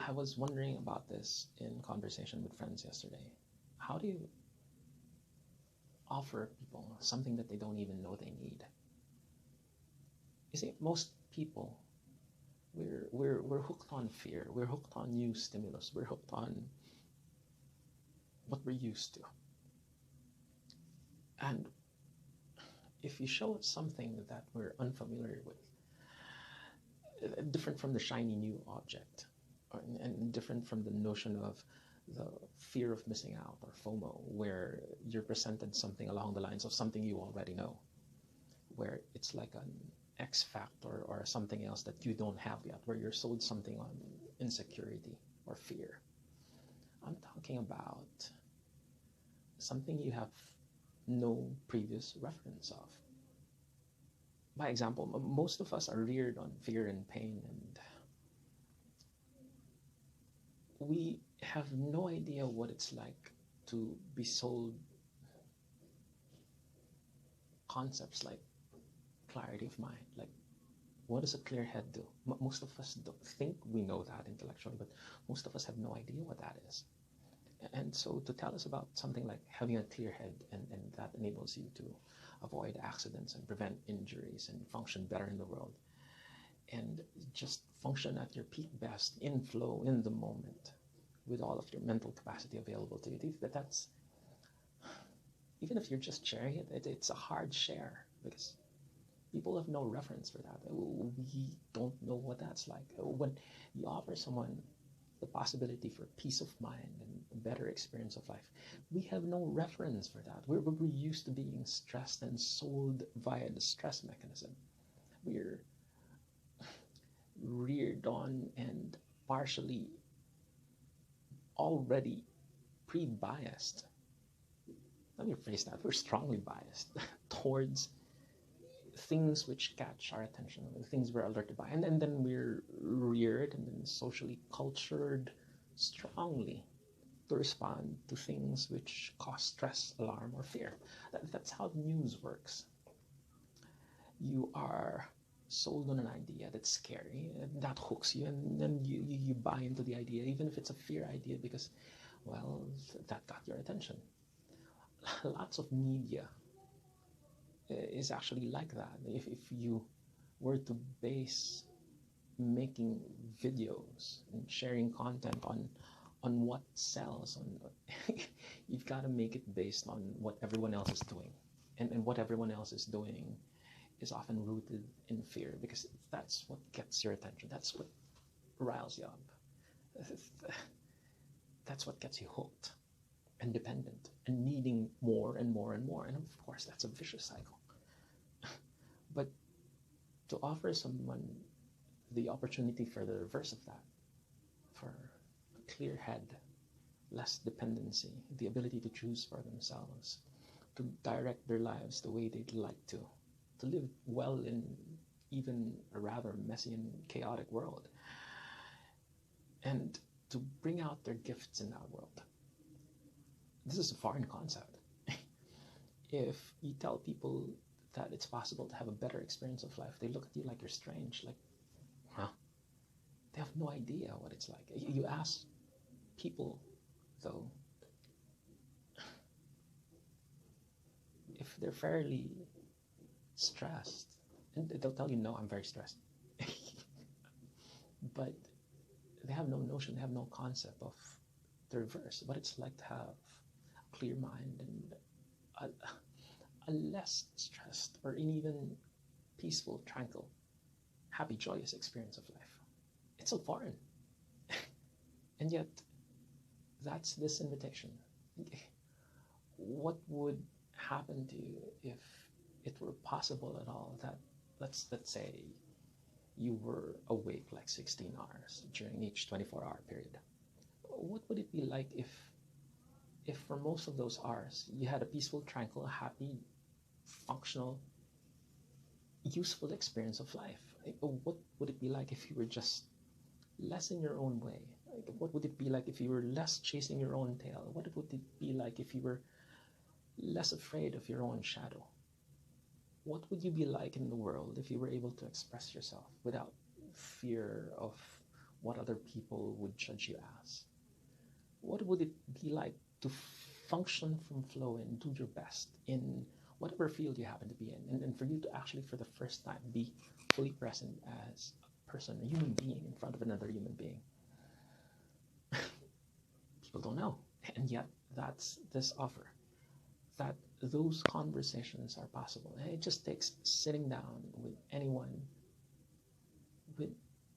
I was wondering about this in conversation with friends yesterday. How do you offer people something that they don't even know they need? You see, most people, we're hooked on fear. We're hooked on new stimulus. We're hooked on what we're used to. And if you show us something that we're unfamiliar with, different from the shiny new object, and different from the notion of the fear of missing out or FOMO, where you're presented something along the lines of something you already know, where it's like an X factor or something else that you don't have yet, where you're sold something on insecurity or fear. I'm talking about something you have no previous reference of. By example, most of us are reared on fear and pain, and we have no idea what it's like to be sold concepts like clarity of mind. Like, what does a clear head do? Most of us don't think we know that intellectually, but most of us have no idea what that is. And so to tell us about something like having a clear head, and that enables you to avoid accidents and prevent injuries and function better in the world and just function at your peak best, in flow, in the moment, with all of your mental capacity available to you, that's, even if you're just sharing it, it's a hard share because people have no reference for that. We don't know what that's like. When you offer someone the possibility for peace of mind and a better experience of life, we have no reference for that. We're used to being stressed and sold via the stress mechanism. We're reared on and partially already pre-biased. Let me rephrase that. We're strongly biased towards things which catch our attention, the things we're alerted by, and then we're reared and then socially cultured strongly to respond to things which cause stress, alarm, or fear. That's how news works. You are sold on an idea that's scary, and that hooks you, and then you buy into the idea, even if it's a fear idea, because, well, that got your attention. Lots of media is actually like that. If you were to base making videos and sharing content on what sells, you've got to make it based on what everyone else is doing, and what everyone else is doing is often rooted in fear, because that's what gets your attention. That's what riles you up. That's what gets you hooked and dependent and needing more and more and more. And of course, that's a vicious cycle. But to offer someone the opportunity for the reverse of that, for a clear head, less dependency, the ability to choose for themselves, to direct their lives the way they'd like to live well in even a rather messy and chaotic world, and to bring out their gifts in that world. This is a foreign concept. If you tell people that it's possible to have a better experience of life, they look at you like you're strange, like, huh? They have no idea what it's like. You ask people, though, if they're fairly stressed, and they'll tell you, no, I'm very stressed. But they have no notion, they have no concept of the reverse, what it's like to have a clear mind and a less stressed or an even peaceful, tranquil, happy, joyous experience of life. It's so foreign. And yet, that's this invitation. What would happen to you if it were possible at all that, let's say, you were awake like 16 hours during each 24-hour period? What would it be like if for most of those hours you had a peaceful, tranquil, happy, functional, useful experience of life? What would it be like if you were just less in your own way? What would it be like if you were less chasing your own tail? What would it be like if you were less afraid of your own shadow? What would you be like in the world if you were able to express yourself without fear of what other people would judge you as? What would it be like to function from flow and do your best in whatever field you happen to be in, and for you to actually, for the first time, be fully present as a person, a human being in front of another human being? People don't know. And yet, that's this offer, that those conversations are possible. And it just takes sitting down with anyone with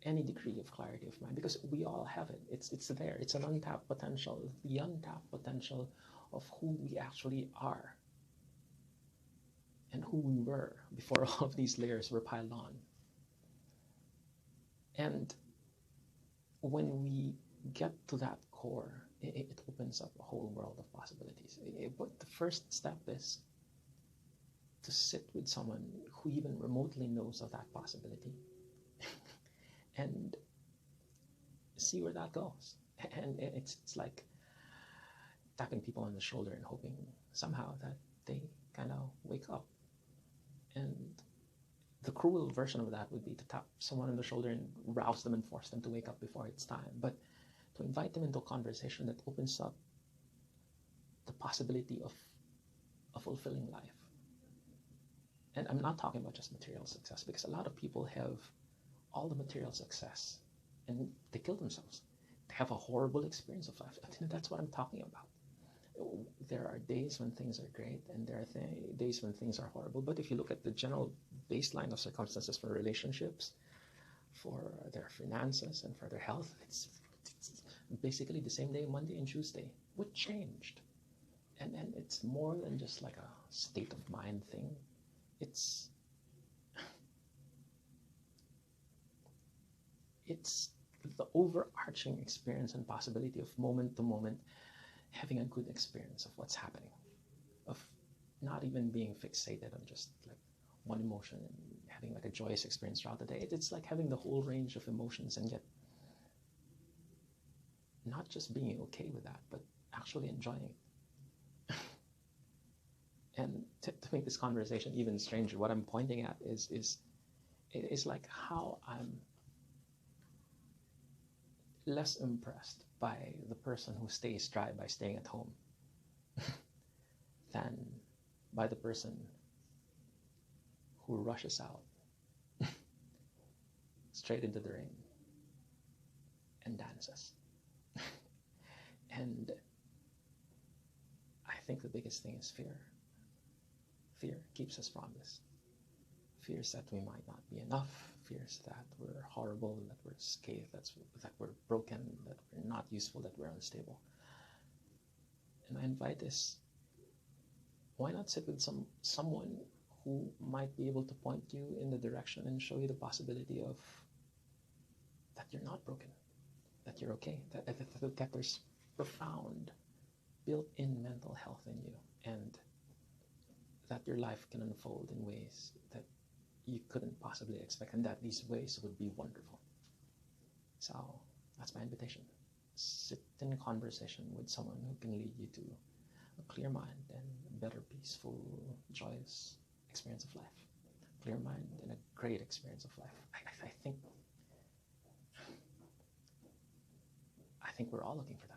any degree of clarity of mind, because we all have it. It's there. It's an untapped potential, the untapped potential of who we actually are and who we were before all of these layers were piled on. And when we get to that core, it opens up a whole world of possibilities. But the first step is to sit with someone who even remotely knows of that possibility and see where that goes. And it's like tapping people on the shoulder and hoping somehow that they kind of wake up. And the cruel version of that would be to tap someone on the shoulder and rouse them and force them to wake up before it's time. But to invite them into a conversation that opens up the possibility of a fulfilling life. And I'm not talking about just material success, because a lot of people have all the material success and they kill themselves. They have a horrible experience of life. I think that's what I'm talking about. There are days when things are great and there are days when things are horrible. But if you look at the general baseline of circumstances for relationships, for their finances, and for their health, it's basically the same day, Monday and Tuesday. What changed? And it's more than just like a state of mind thing. It's the overarching experience and possibility of moment to moment having a good experience of what's happening, of not even being fixated on just like one emotion and having like a joyous experience throughout the day. It's like having the whole range of emotions and yet not just being okay with that, but actually enjoying it. And to make this conversation even stranger, what I'm pointing at is like how I'm less impressed by the person who stays dry by staying at home than by the person who rushes out straight into the rain and dances. And I think the biggest thing is fear. Fear keeps us from this. Fears that we might not be enough, fears that we're horrible, that we're scathed, that we're broken, that we're not useful, that we're unstable. And my invite is, why not sit with someone who might be able to point you in the direction and show you the possibility of that you're not broken, that you're okay, that there's profound built-in mental health in you, and that your life can unfold in ways that you couldn't possibly expect, and that these ways would be wonderful. So that's my invitation. Sit in a conversation with someone who can lead you to a clear mind and a better, peaceful, joyous experience of life. Clear mind and a great experience of life. I think we're all looking for that.